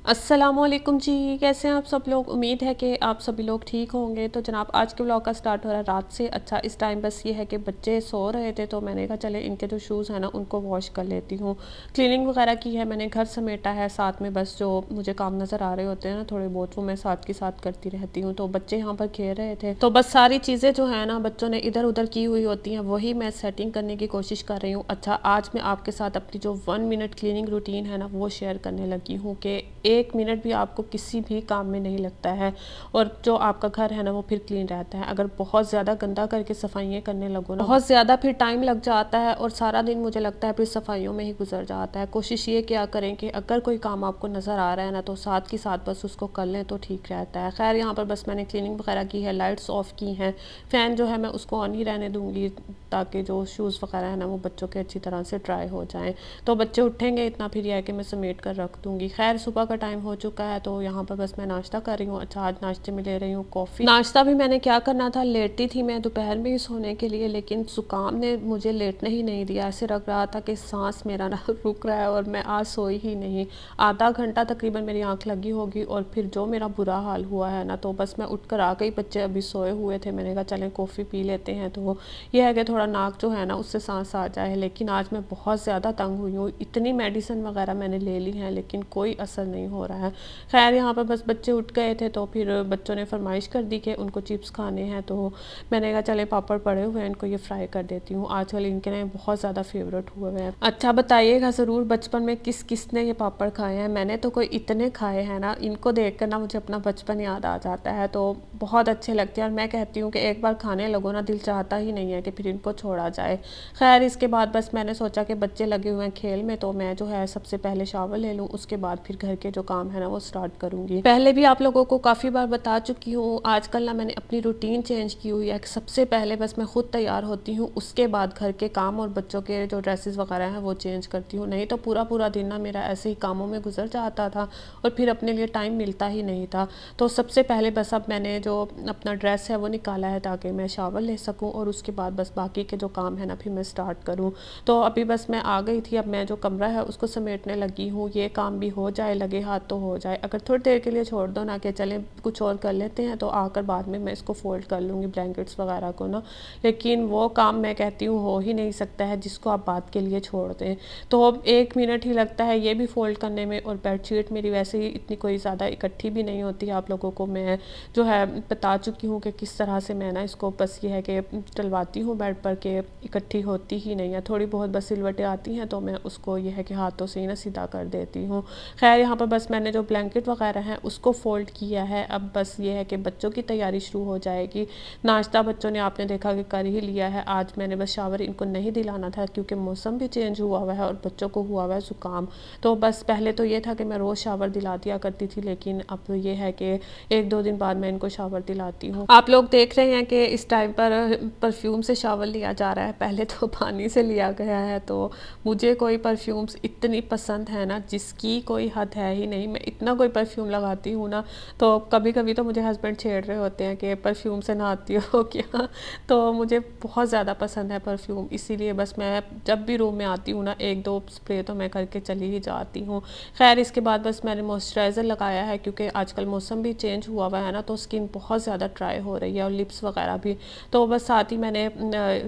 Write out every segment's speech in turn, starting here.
अस्सलामुअलैकुम जी, कैसे हैं आप सब लोग। उम्मीद है कि आप सभी लोग ठीक होंगे। तो जनाब आज के व्लॉग का स्टार्ट हो रहा है रात से। अच्छा, इस टाइम बस ये है कि बच्चे सो रहे थे तो मैंने कहा चले इनके जो शूज़ हैं ना उनको वॉश कर लेती हूँ। क्लीनिंग वगैरह की है, मैंने घर समेटा है, साथ में बस जो मुझे काम नज़र आ रहे होते हैं ना थोड़े बहुत वो मैं साथ के साथ करती रहती हूँ। तो बच्चे यहाँ पर खेल रहे थे तो बस सारी चीज़ें जो है ना बच्चों ने इधर उधर की हुई होती हैं वही मैं सेटिंग करने की कोशिश कर रही हूँ। अच्छा, आज मैं आपके साथ अपनी जो 1 मिनट क्लीनिंग रूटीन है ना वो शेयर करने लगी हूँ कि 1 मिनट भी आपको किसी भी काम में नहीं लगता है और जो आपका घर है ना वो फिर क्लीन रहता है। अगर बहुत ज़्यादा गंदा करके सफाइयाँ करने लगो ना बहुत ज़्यादा फिर टाइम लग जाता है और सारा दिन मुझे लगता है फिर सफाइयों में ही गुजर जाता है। कोशिश ये क्या करें कि अगर कोई काम आपको नज़र आ रहा है ना तो साथ के साथ बस उसको कर लें तो ठीक रहता है। खैर यहाँ पर बस मैंने क्लीनिंग वगैरह की है, लाइट्स ऑफ की हैं, फ़ैन जो है मैं उसको ऑन ही रहने दूँगी ताकि जो शूज़ वगैरह है ना वो बच्चों के अच्छी तरह से ड्राई हो जाएँ। तो बच्चे उठेंगे इतना फिर यह है कि मैं समेट कर रख दूँगी। खैर सुबह का टाइम हो चुका है तो यहाँ पर बस मैं नाश्ता कर रही हूँ। अच्छा, आज नाश्ते में ले रही हूँ कॉफ़ी। नाश्ता भी मैंने क्या करना था, लेटी थी मैं दोपहर में ही सोने के लिए, लेकिन ज़ुकाम ने मुझे लेटने ही नहीं दिया। ऐसे लग रहा था कि सांस मेरा ना रुक रहा है और मैं आज सोई ही नहीं। आधा घंटा तकरीबन मेरी आँख लगी होगी और फिर जो मेरा बुरा हाल हुआ है ना तो बस मैं उठ कर आ गई। बच्चे अभी सोए हुए थे, मैंने कहा चलें कॉफ़ी पी लेते हैं तो यह है कि थोड़ा नाक जो है ना उससे सांस आ जाए। लेकिन आज मैं बहुत ज़्यादा तंग हुई हूँ, इतनी मेडिसिन वगैरह मैंने ले ली हैं लेकिन कोई असर नहीं हो रहा है। खैर यहाँ पर बस बच्चे उठ गए थे तो फिर बच्चों ने फरमाइश कर दी कि उनको चिप्स खाने हैं तो मैंने कहा चले पापड़ पड़े हुए हैं इनको ये फ्राई कर देती हूँ। आजकल इनके ना बहुत ज़्यादा फेवरेट हुए हैं। अच्छा, बताइएगा ज़रूर बचपन में किस किस ने ये पापड़ खाए हैं। मैंने तो कोई इतने खाए हैं ना, इनको देख कर ना मुझे अपना बचपन याद आ जाता है तो बहुत अच्छे लगते हैं और मैं कहती हूँ कि एक बार खाने लगो ना दिल चाहता ही नहीं है कि फिर इनको छोड़ा जाए। खैर इसके बाद बस मैंने सोचा कि बच्चे लगे हुए हैं खेल में तो मैं जो है सबसे पहले शावर ले लूँ, उसके बाद फिर घर के जो काम है ना वो स्टार्ट करूँगी। पहले भी आप लोगों को काफ़ी बार बता चुकी हूँ, आजकल ना मैंने अपनी रूटीन चेंज की हुई है कि सबसे पहले बस मैं खुद तैयार होती हूँ, उसके बाद घर के काम और बच्चों के जो ड्रेसेस वगैरह हैं वो चेंज करती हूँ। नहीं तो पूरा पूरा दिन ना मेरा ऐसे ही कामों में गुजर जाता था और फिर अपने लिए टाइम मिलता ही नहीं था। तो सबसे पहले बस अब मैंने जो अपना ड्रेस है वो निकाला है ताकि मैं शावर ले सकूँ और उसके बाद बस बाकी के जो काम है ना फिर मैं स्टार्ट करूँ। तो अभी बस मैं आ गई थी, अब मैं जो कमरा है उसको समेटने लगी हूँ। ये काम भी हो जाए, लगे हाथ तो हो जाए। अगर थोड़ी देर के लिए छोड़ दो ना कि चलें कुछ और कर लेते हैं तो आकर बाद में मैं इसको फोल्ड कर लूँगी ब्लैंकेट्स वगैरह को ना, लेकिन वो काम मैं कहती हूँ हो ही नहीं सकता है जिसको आप बाद के लिए छोड़ दें। तो अब 1 मिनट ही लगता है ये भी फोल्ड करने में और बेडशीट मेरी वैसे ही इतनी कोई ज़्यादा इकट्ठी भी नहीं होती। आप लोगों को मैं जो है बता चुकी हूँ कि किस तरह से मैं ना इसको बस ये है कि टलवाती हूँ बेड पर के इकट्ठी होती ही नहीं है। थोड़ी बहुत बस सिलवटें आती हैं तो मैं उसको ये है कि हाथों से ही ना सीधा कर देती हूँ। खैर यहाँ पर बस मैंने जो ब्लैंकेट वगैरह हैं उसको फ़ोल्ड किया है। अब बस ये है कि बच्चों की तैयारी शुरू हो जाएगी। नाश्ता बच्चों ने आपने देखा कि कर ही लिया है। आज मैंने बस शावर इनको नहीं दिलाना था क्योंकि मौसम भी चेंज हुआ हुआ है और बच्चों को हुआ हुआ है ज़ुकाम। तो बस पहले तो ये था कि मैं रोज़ शावर दिला दिया करती थी, लेकिन अब ये है कि 1-2 दिन बाद मैं इनको शावर दिलाती हूँ। आप लोग देख रहे हैं कि इस टाइम पर परफ्यूम से शावर लिया जा रहा है, पहले तो पानी से लिया गया है। तो मुझे कोई परफ्यूम्स इतनी पसंद है ना जिसकी कोई हद है ही नहीं। मैं इतना कोई परफ्यूम लगाती हूँ ना तो कभी कभी तो मुझे हस्बैंड छेड़ रहे होते हैं कि परफ्यूम से नहाती हो क्या। तो मुझे बहुत ज़्यादा पसंद है परफ्यूम, इसीलिए बस मैं जब भी रूम में आती हूँ ना 1-2 स्प्रे तो मैं करके चली ही जाती हूँ। खैर इसके बाद बस मैंने मॉइस्चराइज़र लगाया है क्योंकि आजकल मौसम भी चेंज हुआ हुआ है ना तो स्किन बहुत ज़्यादा ड्राई हो रही है और लिप्स वगैरह भी। तो बस साथ ही मैंने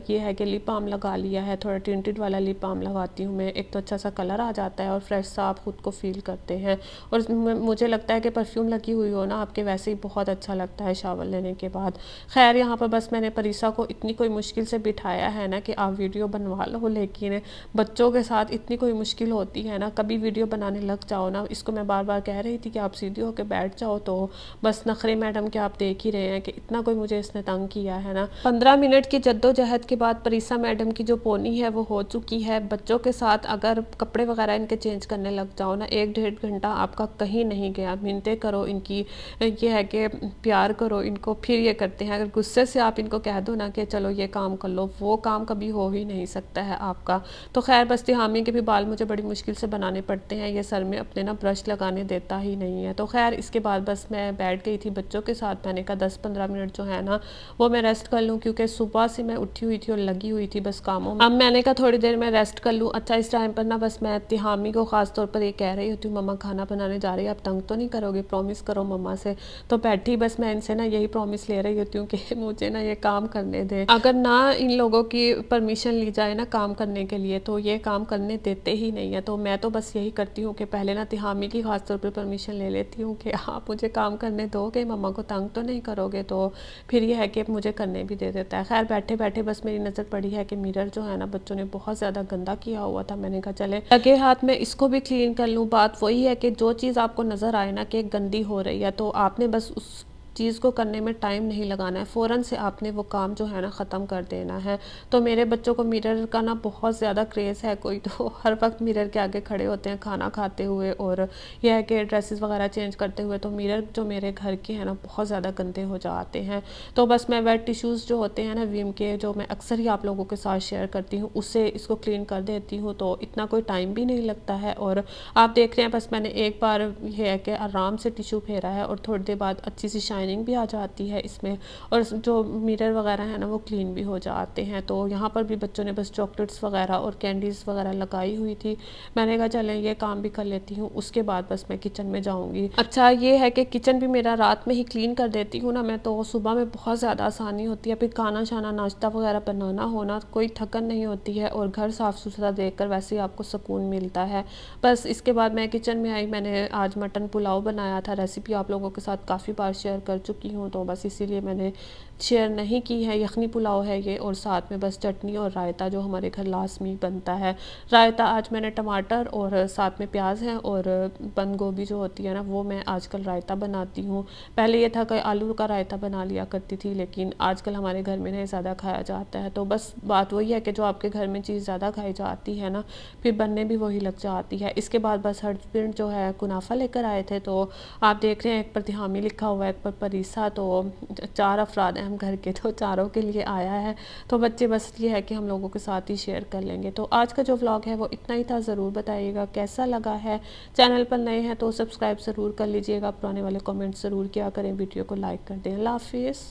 ये है कि लिप बाम लगा लिया है, थोड़ा टिंटेड वाला लिप बाम लगाती हूँ मैं। एक तो अच्छा सा कलर आ जाता है और फ्रेश सा आप खुद को फील करते हैं और मुझे लगता है कि परफ्यूम लगी हुई हो ना आपके वैसे ही बहुत अच्छा लगता है शावर लेने के बाद। खैर यहाँ पर बस मैंने परीसा को इतनी कोई मुश्किल से बिठाया है ना कि आप वीडियो बनवा लो, लेकिन बच्चों के साथ इतनी कोई मुश्किल होती है ना, कभी वीडियो बनाने लग जाओ ना, इसको मैं बार बार कह रही थी कि आप सीधी होकर बैठ जाओ तो बस नखरे मैडम के आप देख ही रहे हैं कि इतना कोई मुझे इसने तंग किया है ना। 15 मिनट की जद्दोजहद के बाद परीसा मैडम की जो पोनी है वो हो चुकी है। बच्चों के साथ अगर कपड़े वगैरह इनके चेंज करने लग जाओ ना 1-1.5 घंटा आपका कहीं नहीं गया। मिन्नतें करो इनकी, ये है कि प्यार करो इनको, फिर ये करते हैं। अगर गुस्से से आप इनको कह दो ना कि चलो ये काम कर लो, वो काम कभी हो ही नहीं सकता है आपका। तो खैर बस तिहामी के भी बाल मुझे बड़ी मुश्किल से बनाने पड़ते हैं, ये सर में अपने ना ब्रश लगाने देता ही नहीं है। तो खैर इसके बाद बस मैं बैठ गई थी बच्चों के साथ, मैंने कहा 10-15 मिनट जो है ना वो मैं रेस्ट कर लूँ, क्योंकि सुबह से मैं उठी हुई थी और लगी हुई थी बस कामों में। अब मैंने कहा थोड़ी देर मैं रेस्ट कर लूँ। अच्छा, इस टाइम पर ना बस मैं तिहामी को ख़ास तौर पर ये कह रही होती हूँ, मम्मा खाना बनाने जा रही है, आप तंग तो नहीं करोगे, प्रॉमिस करो मम्मा से। तो बैठी बस मैं इनसे ना यही प्रॉमिस ले रही होती हूँ कि मुझे ना ये काम करने दें। अगर ना इन लोगों की परमिशन ली जाए ना काम करने के लिए तो ये काम करने देते ही नहीं है। तो मैं तो बस यही करती हूँ कि पहले ना तिहामी की खास तौर पर परमिशन ले लेती हूँ कि आप मुझे काम करने दोगे, मम्मा को तंग तो नहीं करोगे। तो फिर ये है कि मुझे करने भी दे देता है। खैर बैठे बैठे बस मेरी नज़र पड़ी है कि मिरर जो है ना बच्चों ने बहुत ज़्यादा गंदा किया हुआ था। मैंने कहा चले लगे हाथ में इसको भी क्लीन कर लूँ। बात वही है कि जो चीज़ आपको नज़र आए ना कि गंदी हो रही है तो आपने बस उस चीज़ को करने में टाइम नहीं लगाना है, फ़ौरन से आपने वो काम जो है ना ख़त्म कर देना है। तो मेरे बच्चों को मिरर का ना बहुत ज़्यादा क्रेज़ है। कोई तो हर वक्त मिरर के आगे खड़े होते हैं खाना खाते हुए, और यह है कि ड्रेसेस वगैरह चेंज करते हुए। तो मिरर जो मेरे घर के हैं ना बहुत ज़्यादा गंदे हो जाते हैं। तो बस मैं वेट टिश्यूज़ जो होते हैं ना विम के, जो मैं अक्सर ही आप लोगों के साथ शेयर करती हूँ, उससे इसको क्लीन कर देती हूँ। तो इतना कोई टाइम भी नहीं लगता है। और आप देख रहे हैं बस मैंने एक बार ये है कि आराम से टिश्यू फेरा है और थोड़ी देर बाद अच्छी सी शाइनिंग भी आ जाती है इसमें, और जो मिरर वगैरह है ना वो क्लीन भी हो जाते हैं। तो यहाँ पर भी बच्चों ने बस चॉकलेट्स वगैरह और कैंडीज़ वगैरह लगाई हुई थी। मैंने कहा चलें ये काम भी कर लेती हूँ, उसके बाद बस मैं किचन में जाऊँगी। अच्छा, ये है कि किचन भी मेरा रात में ही क्लीन कर देती हूँ ना मैं, तो सुबह में बहुत ज़्यादा आसानी होती है। फिर खाना शाना नाश्ता वगैरह बनाना होना कोई थकन नहीं होती है, और घर साफ़ सुथरा देख कर वैसे ही आपको सुकून मिलता है। बस इसके बाद मैं किचन में आई। मैंने आज मटन पुलाव बनाया था, रेसिपी आप लोगों के साथ काफ़ी बार शेयर कर चुकी हूँ, तो बस इसीलिए मैंने शेयर नहीं की है। यखनी पुलाव है ये, और साथ में बस चटनी और रायता जो हमारे घर लाजमी बनता है। रायता आज मैंने टमाटर और साथ में प्याज है और बंद गोभी जो होती है ना वो मैं आजकल रायता बनाती हूँ। पहले ये था कि आलू का रायता बना लिया करती थी, लेकिन आजकल हमारे घर में नहीं ज़्यादा खाया जाता है। तो बस बात वही है कि जो आपके घर में चीज़ ज़्यादा खाई जाती है ना फिर बनने भी वही लग जाती है। इसके बाद बस हस्बैंड जो है कुनाफा लेकर आए थे, तो आप देख रहे हैं एक पर तिहामी लिखा हुआ है, एक पर परीसा। तो 4 अफराद हैं हम घर के, तो चारों के लिए आया है। तो बच्चे बस ये है कि हम लोगों के साथ ही शेयर कर लेंगे। तो आज का जो व्लॉग है वो इतना ही था। ज़रूर बताइएगा कैसा लगा है। चैनल पर नए हैं तो सब्सक्राइब ज़रूर कर लीजिएगा। पुराने वाले कमेंट्स ज़रूर किया करें, वीडियो को लाइक कर दें। अल्लाह हाफिज़।